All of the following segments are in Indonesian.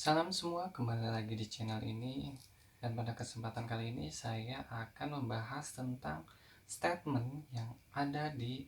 Salam semua, kembali lagi di channel ini. Dan pada kesempatan kali ini saya akan membahas tentang statement yang ada di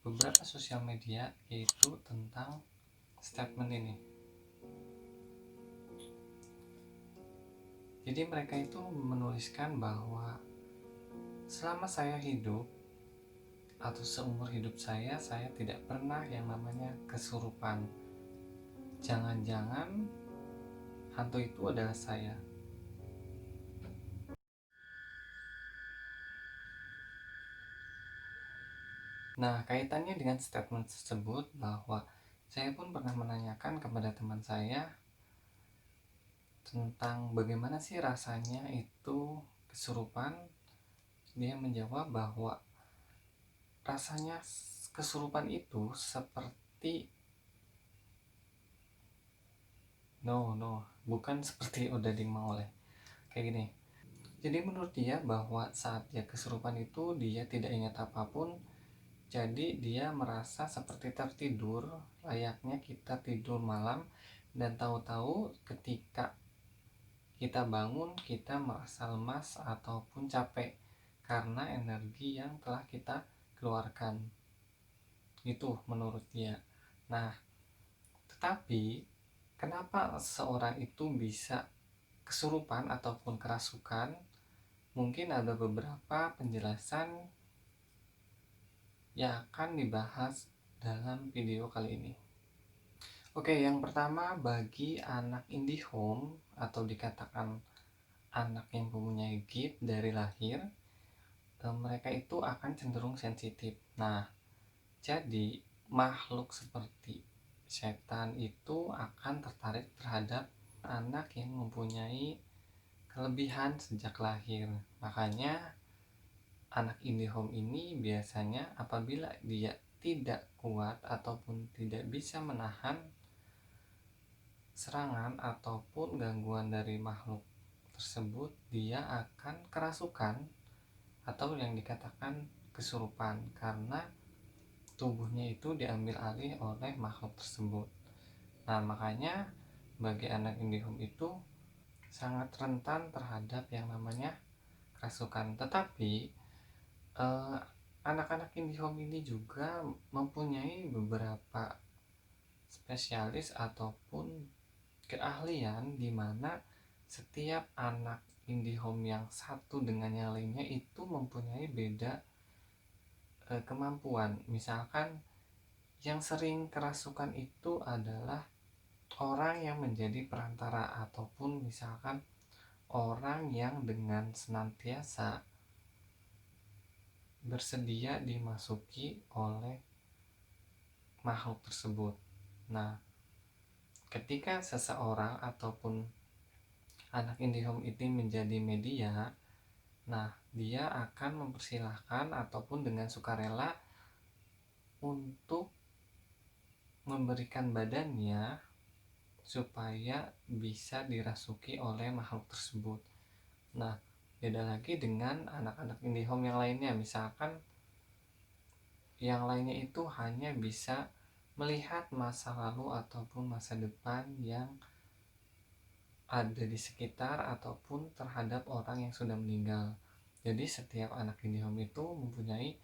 beberapa sosial media, yaitu tentang statement ini. Jadi mereka itu menuliskan bahwa selama saya hidup atau seumur hidup saya tidak pernah yang namanya kesurupan. Jangan-jangan hantu itu adalah saya. Nah, kaitannya dengan statement tersebut bahwa saya pun pernah menanyakan kepada teman saya tentang bagaimana sih rasanya itu kesurupan. Dia menjawab bahwa rasanya kesurupan itu seperti bukan seperti odading mangoleh. Kayak gini. Jadi menurut dia bahwa saat dia kesurupan itu dia tidak ingat apapun. Jadi dia merasa seperti tertidur, layaknya kita tidur malam, dan tahu-tahu ketika kita bangun kita merasa lemas ataupun capek karena energi yang telah kita keluarkan. Itu menurut dia. Nah, tetapi kenapa seorang itu bisa kesurupan ataupun kerasukan? Mungkin ada beberapa penjelasan yang akan dibahas dalam video kali ini. Oke, yang pertama, bagi anak IndiHome atau dikatakan anak yang mempunyai gift dari lahir, mereka itu akan cenderung sensitif. Nah, jadi makhluk seperti setan itu akan tertarik terhadap anak yang mempunyai kelebihan sejak lahir. Makanya anak IndiHome ini biasanya apabila dia tidak kuat ataupun tidak bisa menahan serangan ataupun gangguan dari makhluk tersebut, dia akan kerasukan atau yang dikatakan kesurupan karena tubuhnya itu diambil alih oleh makhluk tersebut. Nah, makanya bagi anak IndiHome itu sangat rentan terhadap yang namanya kerasukan. Tetapi anak-anak IndiHome ini juga mempunyai beberapa spesialis ataupun keahlian di mana setiap anak IndiHome yang satu dengan yang lainnya itu mempunyai beda kemampuan. Misalkan yang sering kerasukan itu adalah orang yang menjadi perantara, ataupun misalkan orang yang dengan senantiasa bersedia dimasuki oleh makhluk tersebut. Nah, ketika seseorang ataupun anak IndiHome itu menjadi media, nah dia akan mempersilahkan ataupun dengan sukarela untuk memberikan badannya supaya bisa dirasuki oleh makhluk tersebut. Nah, beda lagi dengan anak-anak IndiHome yang lainnya. Misalkan yang lainnya itu hanya bisa melihat masa lalu ataupun masa depan yang ada di sekitar ataupun terhadap orang yang sudah meninggal. Jadi setiap anak IndiHome itu mempunyai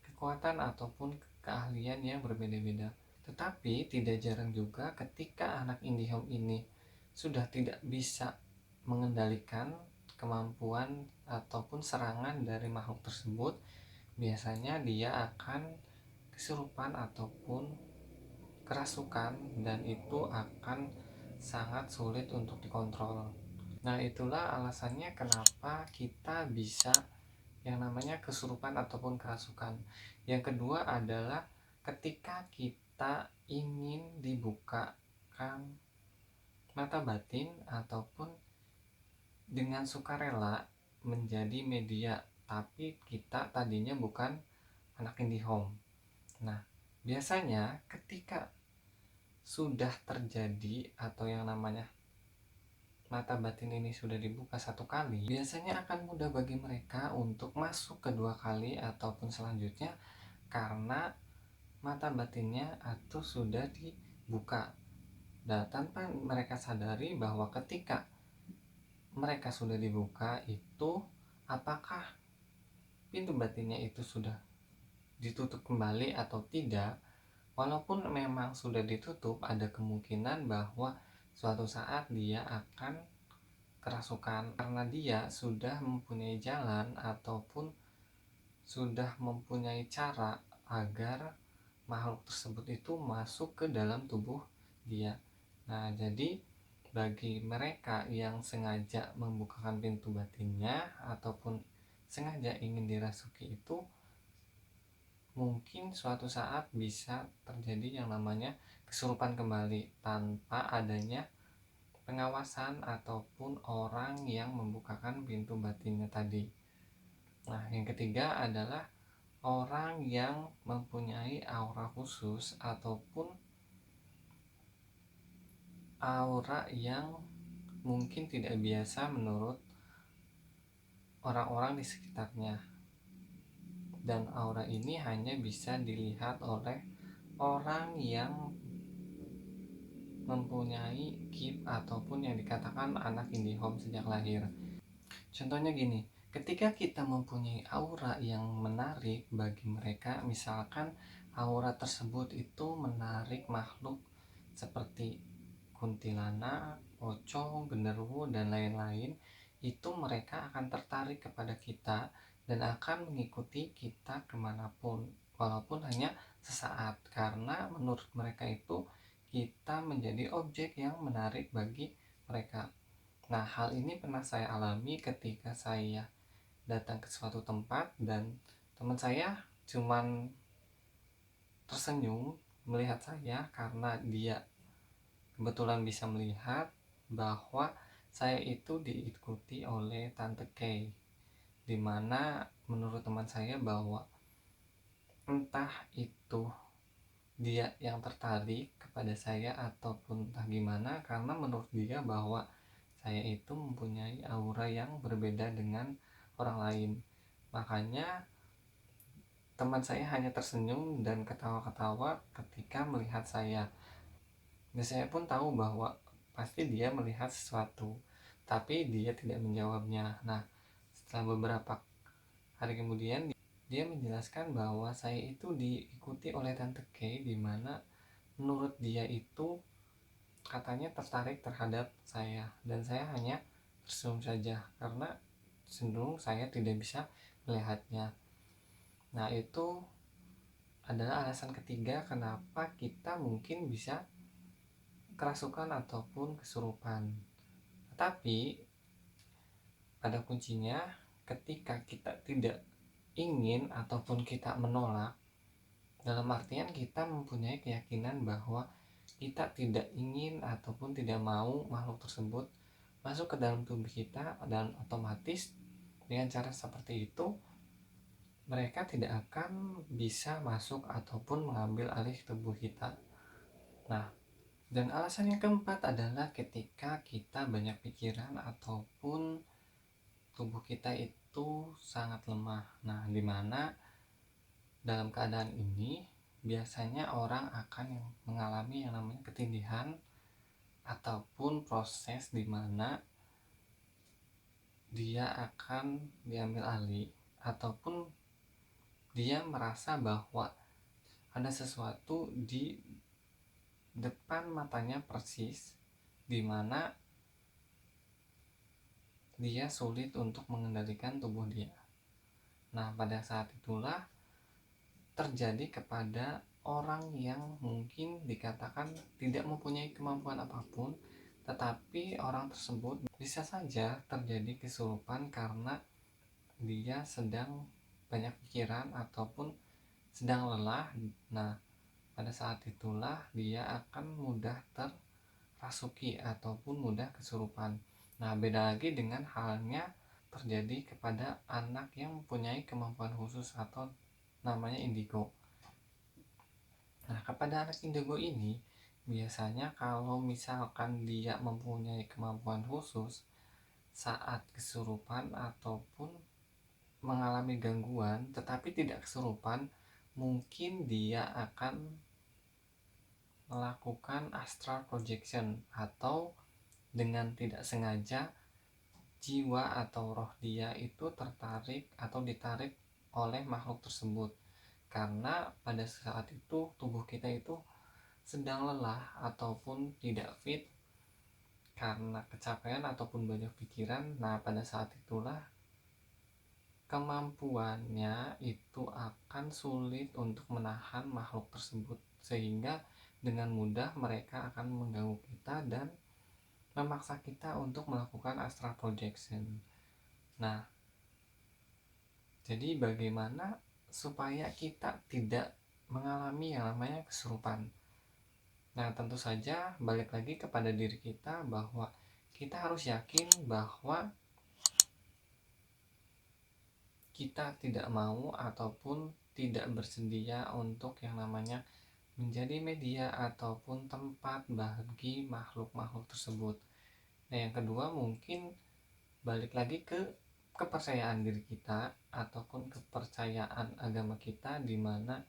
kekuatan ataupun keahlian yang berbeda-beda. Tetapi tidak jarang juga ketika anak IndiHome ini sudah tidak bisa mengendalikan kemampuan ataupun serangan dari makhluk tersebut, biasanya dia akan kesurupan ataupun kerasukan, dan itu akan sangat sulit untuk dikontrol. Nah, itulah alasannya kenapa kita bisa yang namanya kesurupan ataupun kerasukan. Yang kedua adalah ketika kita ingin dibukakan mata batin ataupun dengan sukarela menjadi media, tapi kita tadinya bukan anak IndiHome. Nah, biasanya ketika sudah terjadi atau yang namanya mata batin ini sudah dibuka satu kali, biasanya akan mudah bagi mereka untuk masuk kedua kali ataupun selanjutnya karena mata batinnya atau sudah dibuka. Nah, tanpa mereka sadari bahwa ketika mereka sudah dibuka itu, apakah pintu batinnya itu sudah ditutup kembali atau tidak. Walaupun memang sudah ditutup, ada kemungkinan bahwa suatu saat dia akan kerasukan karena dia sudah mempunyai jalan ataupun sudah mempunyai cara agar makhluk tersebut itu masuk ke dalam tubuh dia. Nah, jadi bagi mereka yang sengaja membukakan pintu batinnya ataupun sengaja ingin dirasuki itu, mungkin suatu saat bisa terjadi yang namanya kesurupan kembali tanpa adanya pengawasan ataupun orang yang membukakan pintu batinnya tadi. Nah, yang ketiga adalah orang yang mempunyai aura khusus ataupun aura yang mungkin tidak biasa menurut orang-orang di sekitarnya. Dan aura ini hanya bisa dilihat oleh orang yang mempunyai KIP ataupun yang dikatakan anak IndiHome sejak lahir. Contohnya gini, ketika kita mempunyai aura yang menarik bagi mereka, misalkan aura tersebut itu menarik makhluk seperti kuntilanak, pocong, genderuwo, dan lain-lain, itu mereka akan tertarik kepada kita dan akan mengikuti kita kemanapun, walaupun hanya sesaat, karena menurut mereka itu kita menjadi objek yang menarik bagi mereka. Nah, hal ini pernah saya alami ketika saya datang ke suatu tempat dan teman saya cuman tersenyum melihat saya karena dia kebetulan bisa melihat bahwa saya itu diikuti oleh Tante Kay, dimana menurut teman saya bahwa entah itu dia yang tertarik kepada saya ataupun entah gimana, karena menurut dia bahwa saya itu mempunyai aura yang berbeda dengan orang lain. Makanya teman saya hanya tersenyum dan ketawa-ketawa ketika melihat saya. Dan saya pun tahu bahwa pasti dia melihat sesuatu, tapi dia tidak menjawabnya. Nah, setelah beberapa hari kemudian dia menjelaskan bahwa saya itu diikuti oleh Tante K, di mana menurut dia itu katanya tertarik terhadap saya, dan saya hanya tersenyum saja karena cenderung saya tidak bisa melihatnya. Nah, itu adalah alasan ketiga kenapa kita mungkin bisa kerasukan ataupun kesurupan. Tetapi pada kuncinya, ketika kita tidak ingin ataupun kita menolak, dalam artian kita mempunyai keyakinan bahwa kita tidak ingin ataupun tidak mau makhluk tersebut masuk ke dalam tubuh kita, dan otomatis dengan cara seperti itu mereka tidak akan bisa masuk ataupun mengambil alih tubuh kita. Nah, dan alasan yang keempat adalah ketika kita banyak pikiran ataupun tubuh kita itu sangat lemah. Nah, dimana dalam keadaan ini biasanya orang akan mengalami yang namanya ketindihan ataupun proses dimana dia akan diambil alih ataupun dia merasa bahwa ada sesuatu di depan matanya persis, dimana dia sulit untuk mengendalikan tubuh dia. Nah, pada saat itulah terjadi kepada orang yang mungkin dikatakan tidak mempunyai kemampuan apapun, tetapi orang tersebut bisa saja terjadi kesurupan karena dia sedang banyak pikiran ataupun sedang lelah. Nah, pada saat itulah dia akan mudah terrasuki ataupun mudah kesurupan. Nah, beda lagi dengan halnya terjadi kepada anak yang mempunyai kemampuan khusus atau namanya indigo. Nah, kepada anak indigo ini biasanya kalau misalkan dia mempunyai kemampuan khusus saat kesurupan ataupun mengalami gangguan tetapi tidak kesurupan, mungkin dia akan melakukan astral projection, atau dengan tidak sengaja jiwa atau roh dia itu tertarik atau ditarik oleh makhluk tersebut, karena pada saat itu tubuh kita itu sedang lelah ataupun tidak fit karena kecapean ataupun banyak pikiran. Nah, pada saat itulah kemampuannya itu akan sulit untuk menahan makhluk tersebut, sehingga dengan mudah mereka akan mengganggu kita dan memaksa kita untuk melakukan astral projection. Nah, jadi bagaimana supaya kita tidak mengalami yang namanya kesurupan? Nah, tentu saja balik lagi kepada diri kita bahwa kita harus yakin bahwa kita tidak mau ataupun tidak bersedia untuk yang namanya menjadi media ataupun tempat bagi makhluk-makhluk tersebut. Nah, yang kedua mungkin balik lagi ke kepercayaan diri kita ataupun kepercayaan agama kita, di mana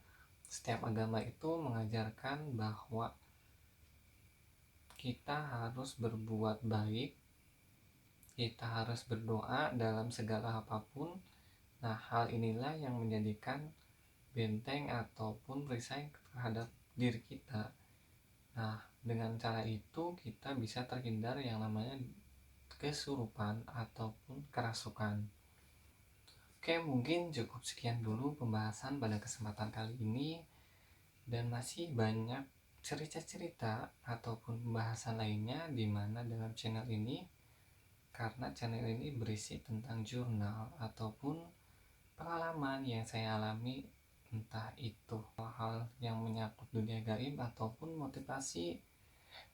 setiap agama itu mengajarkan bahwa kita harus berbuat baik, kita harus berdoa dalam segala apapun. Nah, hal inilah yang menjadikan benteng ataupun perisai terhadap diri kita. Nah, dengan cara itu kita bisa terhindar yang namanya kesurupan ataupun kerasukan. Oke, mungkin cukup sekian dulu pembahasan pada kesempatan kali ini, dan masih banyak cerita-cerita ataupun pembahasan lainnya di mana dalam channel ini, karena channel ini berisi tentang jurnal ataupun pengalaman yang saya alami, entah itu hal-hal yang menyangkut dunia gaib ataupun motivasi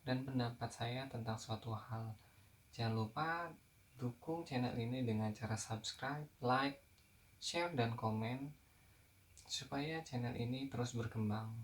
dan pendapat saya tentang suatu hal. Jangan lupa dukung channel ini dengan cara subscribe, like, share, dan komen supaya channel ini terus berkembang.